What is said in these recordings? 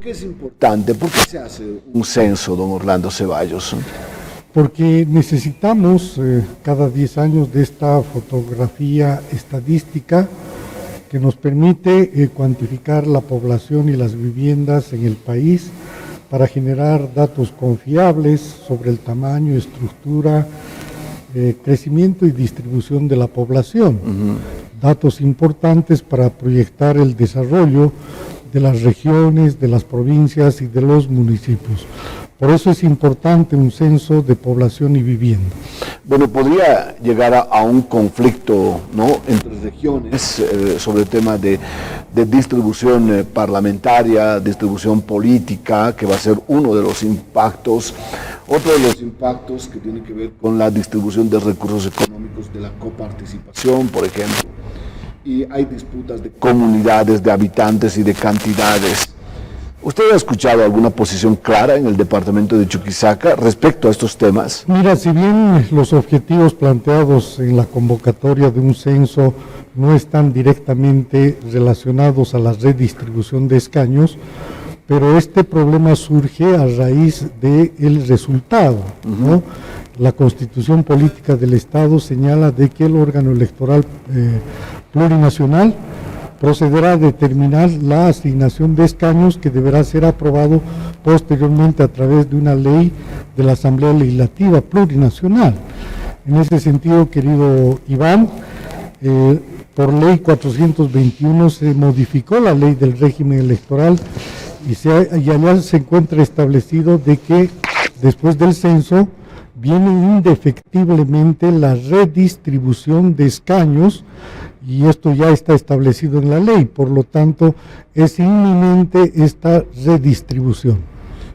qué es importante? ¿Por qué se hace un censo, don Orlando Ceballos? Porque necesitamos cada 10 años de esta fotografía estadística que nos permite cuantificar la población y las viviendas en el país para generar datos confiables sobre el tamaño, estructura, crecimiento y distribución de la población. Datos importantes para proyectar el desarrollo de las regiones, de las provincias y de los municipios. Por eso es importante un censo de población y vivienda. Bueno, podría llegar a un conflicto, ¿no?, entre regiones sobre el tema de distribución parlamentaria, distribución política, que va a ser uno de los impactos. Otro de los impactos que tiene que ver con la distribución de recursos económicos de la coparticipación, por ejemplo. Y hay disputas de comunidades, de habitantes y de cantidades. ¿Usted ha escuchado alguna posición clara en el departamento de Chuquisaca respecto a estos temas? Mira, si bien los objetivos planteados en la convocatoria de un censo no están directamente relacionados a la redistribución de escaños, pero este problema surge a raíz del resultado, ¿no? La Constitución Política del Estado señala de que el órgano electoral plurinacional procederá a determinar la asignación de escaños que deberá ser aprobado posteriormente a través de una ley de la Asamblea Legislativa Plurinacional. En ese sentido, querido Iván, por ley 421 se modificó la ley del régimen electoral y allá se encuentra establecido de que después del censo viene indefectiblemente la redistribución de escaños y esto ya está establecido en la ley, por lo tanto es inminente esta redistribución.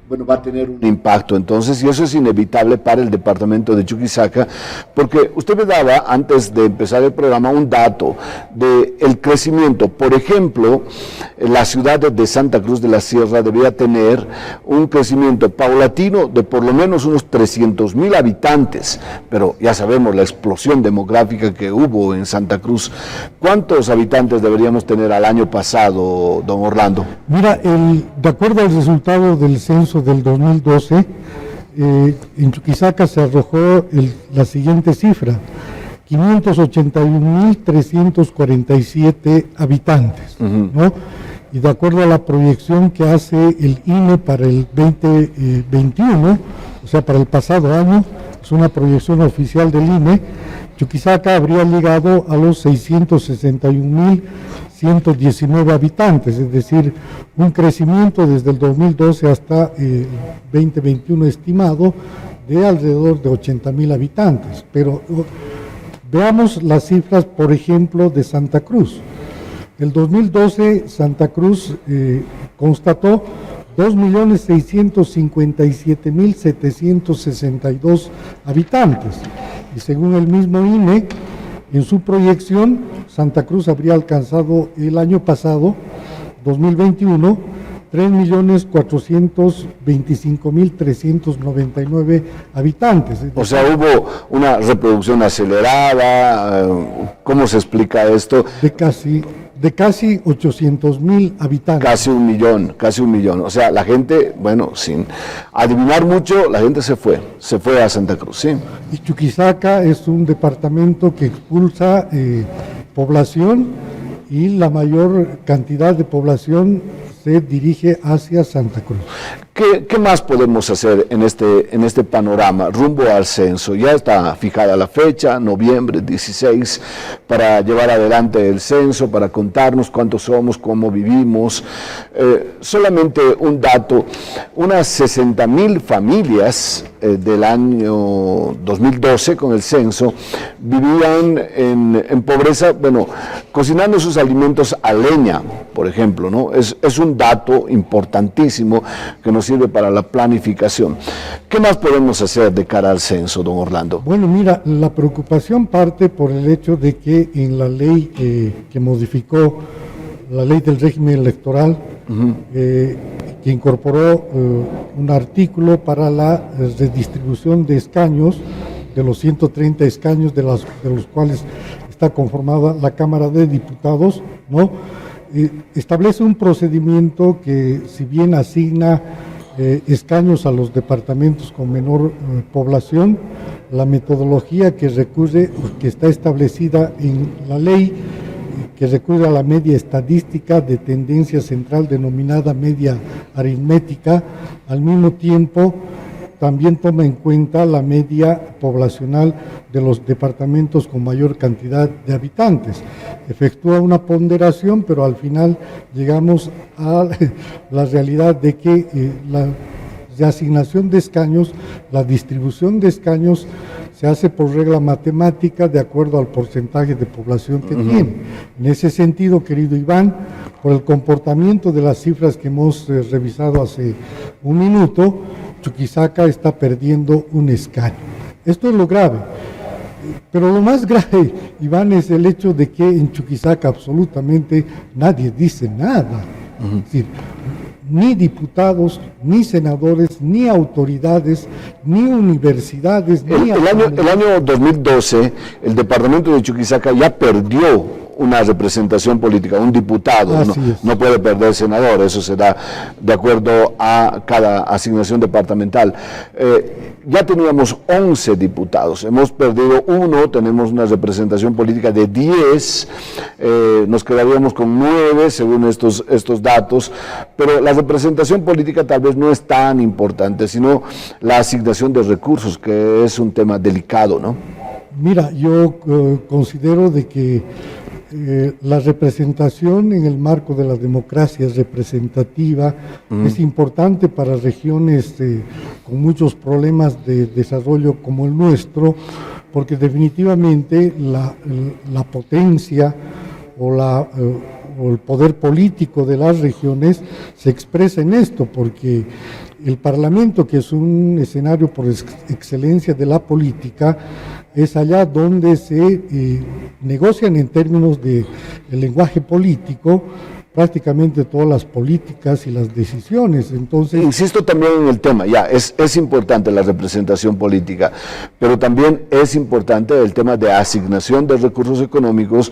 Bueno, va a tener un impacto entonces, y eso es inevitable para el departamento de Chuquisaca, porque usted me daba, antes de empezar el programa, un dato del crecimiento. Por ejemplo, la ciudad de Santa Cruz de la Sierra debería tener un crecimiento paulatino de por lo menos unos 300,000 habitantes, pero ya sabemos la explosión demográfica que hubo en Santa Cruz. ¿Cuántos habitantes deberíamos tener al año pasado, don Orlando? Mira, de acuerdo al resultado del censo del 2012, en Chuquisaca se arrojó la siguiente cifra: 581.347 habitantes, ¿no? Y de acuerdo a la proyección que hace el INE para el 2021, o sea, para el pasado año, es una proyección oficial del INE, Chuquisaca habría llegado a los 661.119 habitantes, es decir, un crecimiento desde el 2012 hasta el 2021 estimado de alrededor de 80,000 habitantes. Pero veamos las cifras, por ejemplo, de Santa Cruz. El 2012 Santa Cruz constató 2.657.762 habitantes. Y según el mismo INE, en su proyección, Santa Cruz habría alcanzado el año pasado, 2021, 3.425.399 habitantes. O sea, hubo una reproducción acelerada. ¿Cómo se explica esto? De casi 800,000 habitantes. Casi un millón. O sea, la gente, bueno, sin adivinar mucho, la gente se fue a Santa Cruz, sí. Y Chuquisaca es un departamento que expulsa población y la mayor cantidad de población se dirige hacia Santa Cruz. ¿Qué más podemos hacer en este panorama rumbo al censo? Ya está fijada la fecha, noviembre 16, para llevar adelante el censo, para contarnos cuántos somos, cómo vivimos. Solamente un dato: unas 60,000 familias del año 2012 con el censo vivían en pobreza, bueno, cocinando sus alimentos a leña, por ejemplo, ¿no? Es un dato importantísimo que nos sirve para la planificación. ¿Qué más podemos hacer de cara al censo, don Orlando? Bueno, mira, la preocupación parte por el hecho de que en la ley que modificó la ley del régimen electoral, que incorporó un artículo para la redistribución de escaños, de los 130 escaños de los cuales está conformada la Cámara de Diputados, ¿no? establece un procedimiento que, si bien asigna escaños a los departamentos con menor población, la metodología que está establecida en la ley, que recurre a la media estadística de tendencia central denominada media aritmética, al mismo tiempo también toma en cuenta la media poblacional de los departamentos con mayor cantidad de habitantes. Efectúa una ponderación, pero al final llegamos a la realidad de que la asignación de escaños, la distribución de escaños se hace por regla matemática de acuerdo al porcentaje de población que tiene. En ese sentido, querido Iván, por el comportamiento de las cifras que hemos revisado hace un minuto, Chuquisaca está perdiendo un escaño. Esto es lo grave. Pero lo más grave, Iván, es el hecho de que en Chuquisaca absolutamente nadie dice nada. Es decir, ni diputados, ni senadores, ni autoridades, ni universidades, ni... El año 2012, el departamento de Chuquisaca ya perdió una representación política, un diputado, no puede perder senador, eso se da de acuerdo a cada asignación departamental. Ya teníamos 11 diputados, hemos perdido uno, tenemos una representación política de 10, nos quedaríamos con 9 según estos datos, pero la representación política tal vez no es tan importante, sino la asignación de recursos, que es un tema delicado, ¿no? Mira, yo considero de que la representación en el marco de la democracia representativa es importante para regiones con muchos problemas de desarrollo como el nuestro, porque definitivamente la potencia o el poder político de las regiones se expresa en esto, porque el Parlamento, que es un escenario por excelencia de la política, es allá donde se negocian en términos del lenguaje político prácticamente todas las políticas y las decisiones. Entonces, insisto también en el tema, es importante la representación política, pero también es importante el tema de asignación de recursos económicos.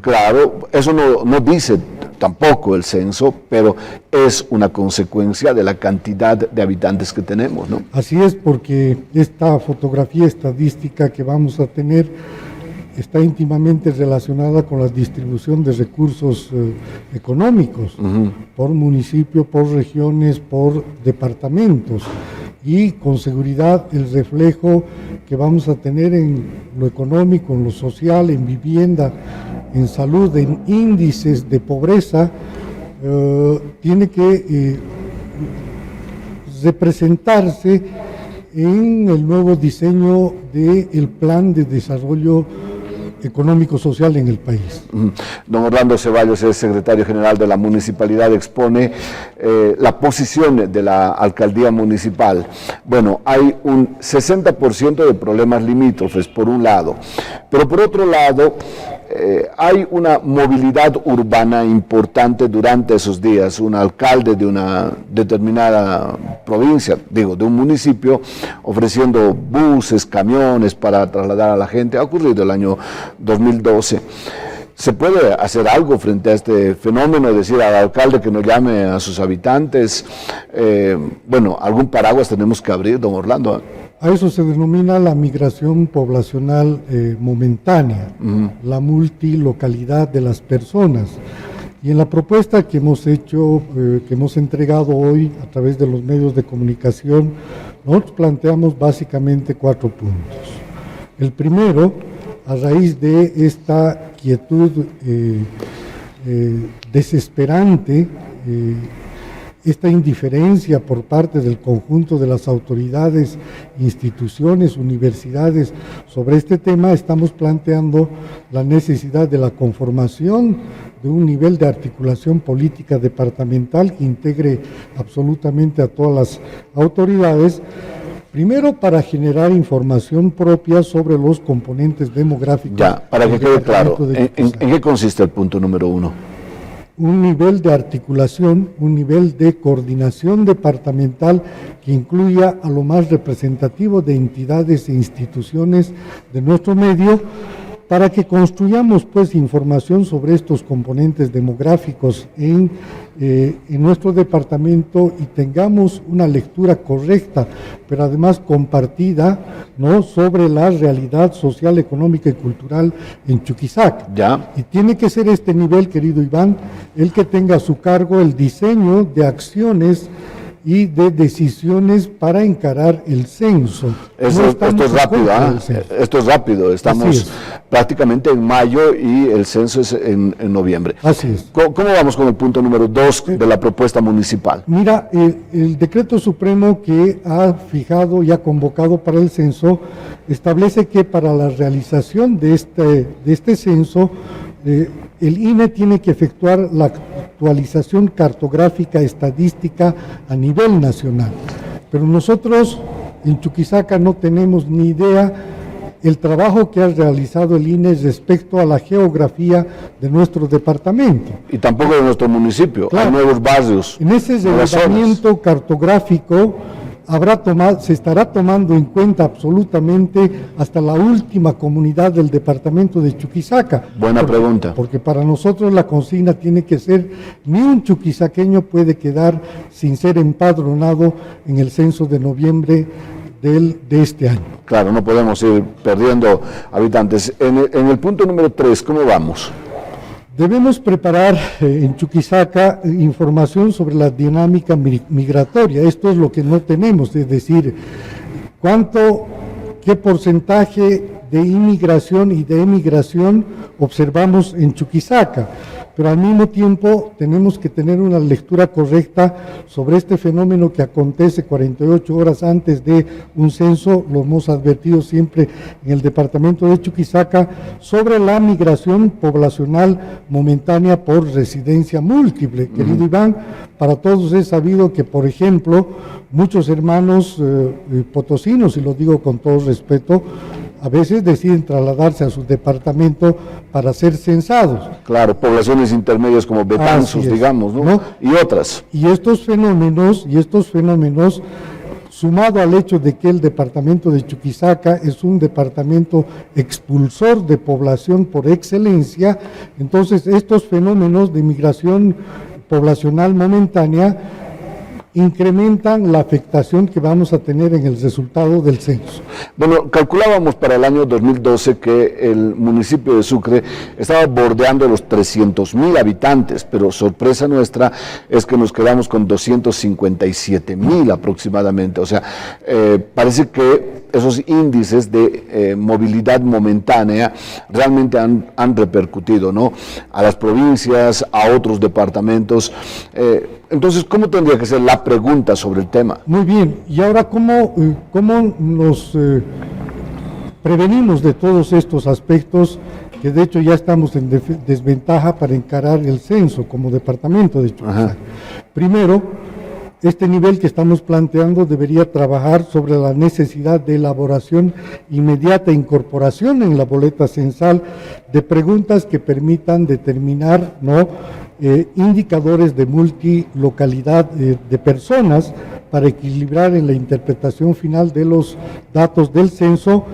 Claro, eso no dice tampoco el censo, pero es una consecuencia de la cantidad de habitantes que tenemos, ¿no? Así es, porque esta fotografía estadística que vamos a tener está íntimamente relacionada con la distribución de recursos económicos, por municipio, por regiones, por departamentos, y con seguridad el reflejo que vamos a tener en lo económico, en lo social, en vivienda, en salud, en índices de pobreza, tiene que representarse en el nuevo diseño del plan de desarrollo económico-social en el país. Don Orlando Ceballos es secretario general de la municipalidad, expone la posición de la alcaldía municipal. Bueno, hay un 60% de problemas limítrofes, por un lado, pero por otro lado, hay una movilidad urbana importante durante esos días. Un alcalde de una determinada provincia, de un municipio, ofreciendo buses, camiones para trasladar a la gente. Ha ocurrido el año 2012. ¿Se puede hacer algo frente a este fenómeno? Decir al alcalde que no llame a sus habitantes. Algún paraguas tenemos que abrir, don Orlando. A eso se denomina la migración poblacional momentánea, la multilocalidad de las personas. Y en la propuesta que hemos hecho, que hemos entregado hoy a través de los medios de comunicación, nosotros planteamos básicamente 4 puntos. El primero, a raíz de esta quietud desesperante, esta indiferencia por parte del conjunto de las autoridades, instituciones, universidades sobre este tema, estamos planteando la necesidad de la conformación de un nivel de articulación política departamental que integre absolutamente a todas las autoridades, primero para generar información propia sobre los componentes demográficos. Ya, para que quede claro, ¿en qué consiste el punto número 1? Un nivel de articulación, un nivel de coordinación departamental que incluya a lo más representativo de entidades e instituciones de nuestro medio, para que construyamos pues información sobre estos componentes demográficos en nuestro departamento y tengamos una lectura correcta, pero además compartida, ¿no?, sobre la realidad social, económica y cultural en Chuquisaca. Ya. Y tiene que ser este nivel, querido Iván, el que tenga a su cargo el diseño de acciones y de decisiones para encarar el censo. Esto es rápido, esto es rápido, estamos prácticamente en mayo y el censo es en noviembre. Así es. ¿Cómo vamos con el punto número 2 de la propuesta municipal? Mira, el decreto supremo que ha fijado y ha convocado para el censo establece que para la realización de este censo, el INE tiene que efectuar la actualización cartográfica estadística a nivel nacional. Pero nosotros en Chuquisaca no tenemos ni idea el trabajo que ha realizado el INE respecto a la geografía de nuestro departamento. Y tampoco de nuestro municipio, claro, hay nuevos barrios. En ese relevamiento cartográfico se estará tomando en cuenta absolutamente hasta la última comunidad del departamento de Chuquisaca. Buena pregunta. Porque para nosotros la consigna tiene que ser, ni un chuquisaqueño puede quedar sin ser empadronado en el censo de noviembre de este año. Claro, no podemos ir perdiendo habitantes. En el punto número 3, ¿cómo vamos? Debemos preparar en Chuquisaca información sobre la dinámica migratoria. Esto es lo que no tenemos, es decir, qué porcentaje de inmigración y de emigración observamos en Chuquisaca. Pero al mismo tiempo tenemos que tener una lectura correcta sobre este fenómeno que acontece 48 horas antes de un censo, lo hemos advertido siempre en el departamento de Chuquisaca, sobre la migración poblacional momentánea por residencia múltiple. Querido Iván, para todos es sabido que, por ejemplo, muchos hermanos potosinos, y lo digo con todo respeto, a veces deciden trasladarse a su departamento para ser censados. Claro, poblaciones intermedias como Betanzos, digamos, ¿no? Y otras. Y estos fenómenos, sumado al hecho de que el departamento de Chuquisaca es un departamento expulsor de población por excelencia, entonces estos fenómenos de migración poblacional momentánea incrementan la afectación que vamos a tener en el resultado del censo. Bueno, calculábamos para el año 2012 que el municipio de Sucre estaba bordeando los 300,000 habitantes, pero sorpresa nuestra es que nos quedamos con 257,000 aproximadamente. O sea, parece que esos índices de movilidad momentánea realmente han repercutido, ¿no?, a las provincias, a otros departamentos. Entonces, ¿cómo tendría que ser la pregunta sobre el tema? Muy bien, y ahora, ¿cómo nos prevenimos de todos estos aspectos que de hecho ya estamos en desventaja para encarar el censo como departamento de Chuquisaca? Primero, este nivel que estamos planteando debería trabajar sobre la necesidad de elaboración inmediata e incorporación en la boleta censal de preguntas que permitan determinar, ¿no?, indicadores de multilocalidad de personas para equilibrar en la interpretación final de los datos del censo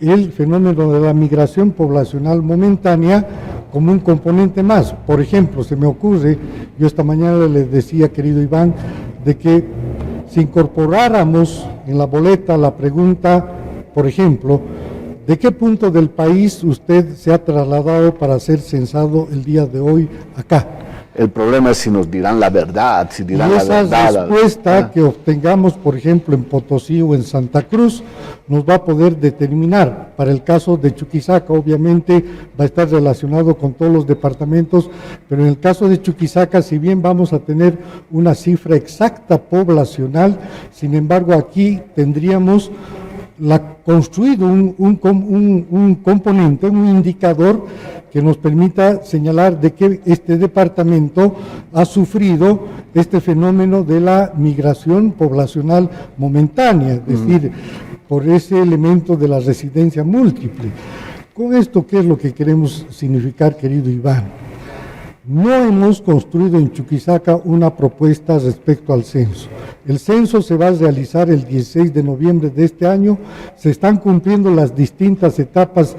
el fenómeno de la migración poblacional momentánea como un componente más. Por ejemplo, se me ocurre, yo esta mañana les decía, querido Iván, de que si incorporáramos en la boleta la pregunta, por ejemplo, ¿de qué punto del país usted se ha trasladado para ser censado el día de hoy acá? El problema es si nos dirán la verdad, si dirán la verdad. Esa respuesta que obtengamos, por ejemplo, en Potosí o en Santa Cruz, nos va a poder determinar. Para el caso de Chuquisaca, obviamente, va a estar relacionado con todos los departamentos, pero en el caso de Chuquisaca, si bien vamos a tener una cifra exacta poblacional, sin embargo, aquí tendríamos construido un componente, un indicador que nos permita señalar de que este departamento ha sufrido este fenómeno de la migración poblacional momentánea, es decir, por ese elemento de la residencia múltiple. Con esto, ¿qué es lo que queremos significar, querido Iván? No hemos construido en Chuquisaca una propuesta respecto al censo. El censo se va a realizar el 16 de noviembre de este año. Se están cumpliendo las distintas etapas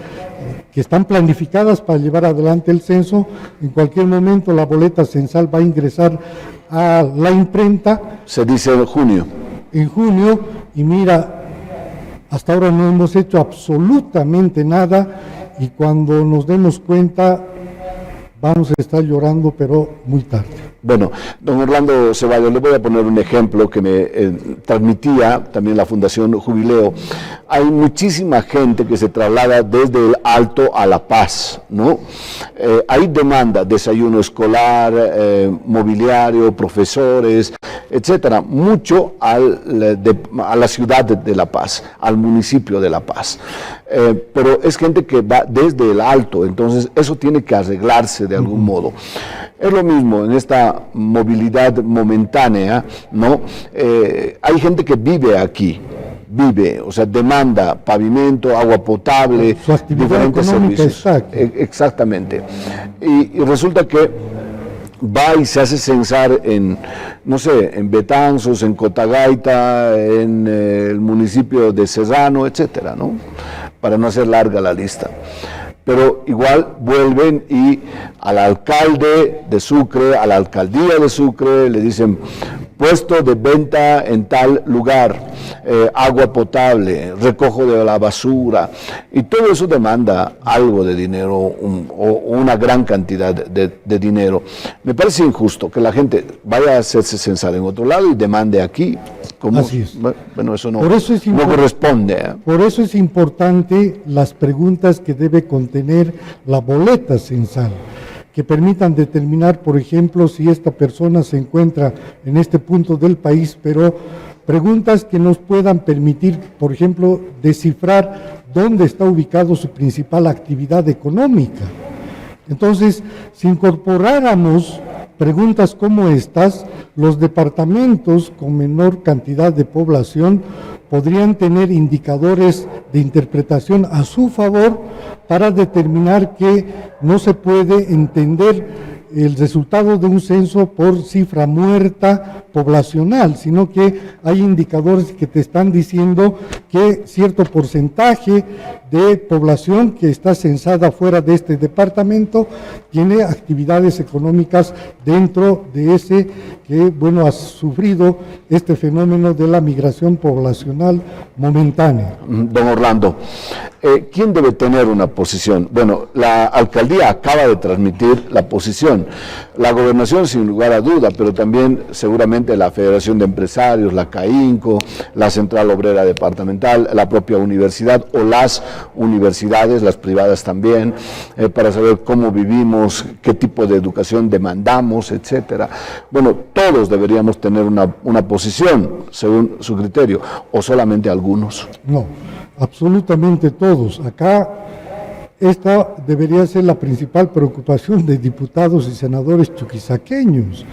que están planificadas para llevar adelante el censo. En cualquier momento la boleta censal va a ingresar a la imprenta. Se dice en junio. En junio, y mira, hasta ahora no hemos hecho absolutamente nada, y cuando nos demos cuenta vamos a estar llorando, pero muy tarde. Bueno, don Orlando Ceballos, le voy a poner un ejemplo que me transmitía también la Fundación Jubileo. Hay muchísima gente que se traslada desde el Alto a La Paz, ¿no? Hay demanda, desayuno escolar, mobiliario, profesores, etcétera, mucho a la ciudad de La Paz, al municipio de La Paz. Pero es gente que va desde el Alto, entonces eso tiene que arreglarse de algún modo. Es lo mismo en esta movilidad momentánea, ¿no? Hay gente que vive aquí, o sea, demanda pavimento, agua potable, su actividad diferentes servicios. Está aquí. Exactamente. Y resulta que va y se hace censar en, no sé, en Betanzos, en Cotagaita, en el municipio de Serrano, etcétera, ¿no? Para no hacer larga la lista. Pero igual vuelven y al alcalde de Sucre, a la alcaldía de Sucre, le dicen puesto de venta en tal lugar, agua potable, recojo de la basura, y todo eso demanda algo de dinero o una gran cantidad de dinero. Me parece injusto que la gente vaya a hacerse censar en otro lado y demande aquí. ¿Cómo? Así es. Bueno, eso no, Por eso es no corresponde. Por eso es importante las preguntas que debe contener la boleta censal, que permitan determinar, por ejemplo, si esta persona se encuentra en este punto del país, pero preguntas que nos puedan permitir, por ejemplo, descifrar dónde está ubicado su principal actividad económica. Entonces, si incorporáramos preguntas como estas, los departamentos con menor cantidad de población podrían tener indicadores de interpretación a su favor para determinar que no se puede entender el resultado de un censo por cifra muerta poblacional, sino que hay indicadores que te están diciendo que cierto porcentaje de población que está censada fuera de este departamento tiene actividades económicas dentro de ese que, bueno, ha sufrido este fenómeno de la migración poblacional momentánea. Don Orlando, ¿quién debe tener una posición? Bueno, la alcaldía acaba de transmitir la posición, la gobernación sin lugar a duda, pero también seguramente la Federación de Empresarios, la CAINCO, la Central Obrera Departamental, la propia universidad o las universidades, las privadas también, para saber cómo vivimos, qué tipo de educación demandamos, etcétera. Bueno, todos deberíamos tener una posición según su criterio, o solamente algunos. No, absolutamente todos. Acá esta debería ser la principal preocupación de diputados y senadores chuquisaqueños,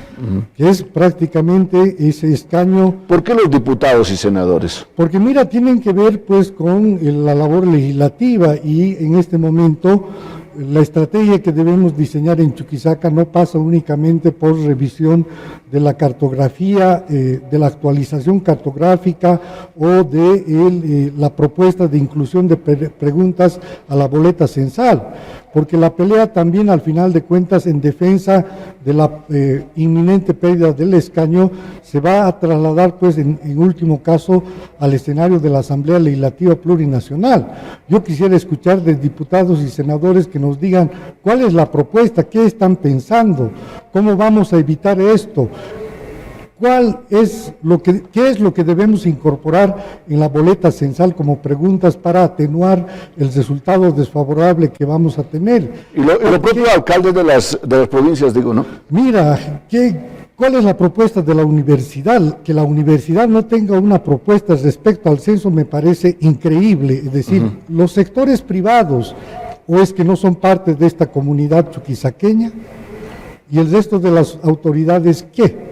que es prácticamente ese escaño. ¿Por qué los diputados y senadores? Porque mira, tienen que ver pues con la labor legislativa, y en este momento la estrategia que debemos diseñar en Chuquisaca no pasa únicamente por revisión de la cartografía, de la actualización cartográfica o de la propuesta de inclusión de preguntas a la boleta censal, porque la pelea también al final de cuentas en defensa de la inminente pérdida del escaño se va a trasladar pues en último caso al escenario de la Asamblea Legislativa Plurinacional. Yo quisiera escuchar de diputados y senadores que nos digan cuál es la propuesta, qué están pensando, cómo vamos a evitar esto. ¿Qué es lo que debemos incorporar en la boleta censal como preguntas para atenuar el resultado desfavorable que vamos a tener? Y lo propio alcalde de las provincias, digo, ¿no? Mira, ¿cuál es la propuesta de la universidad? Que la universidad no tenga una propuesta respecto al censo me parece increíble. Es decir, los sectores privados, ¿o es que no son parte de esta comunidad chuquisaqueña? ¿Y el resto de las autoridades qué?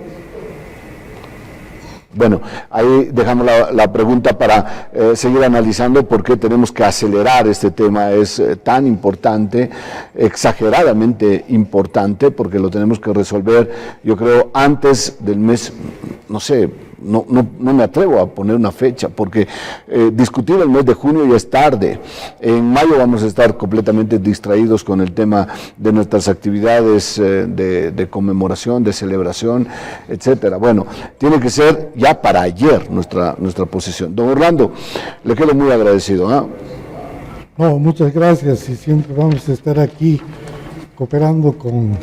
Bueno, ahí dejamos la pregunta para seguir analizando por qué tenemos que acelerar este tema. Es tan importante, exageradamente importante, porque lo tenemos que resolver, yo creo, antes del mes, no sé, no me atrevo a poner una fecha, porque discutir el mes de junio ya es tarde. En mayo vamos a estar completamente distraídos con el tema de nuestras actividades de conmemoración, de celebración, etcétera. Bueno, tiene que ser ya para ayer nuestra posición. Don Orlando, le quedo muy agradecido. No, muchas gracias, y siempre vamos a estar aquí cooperando con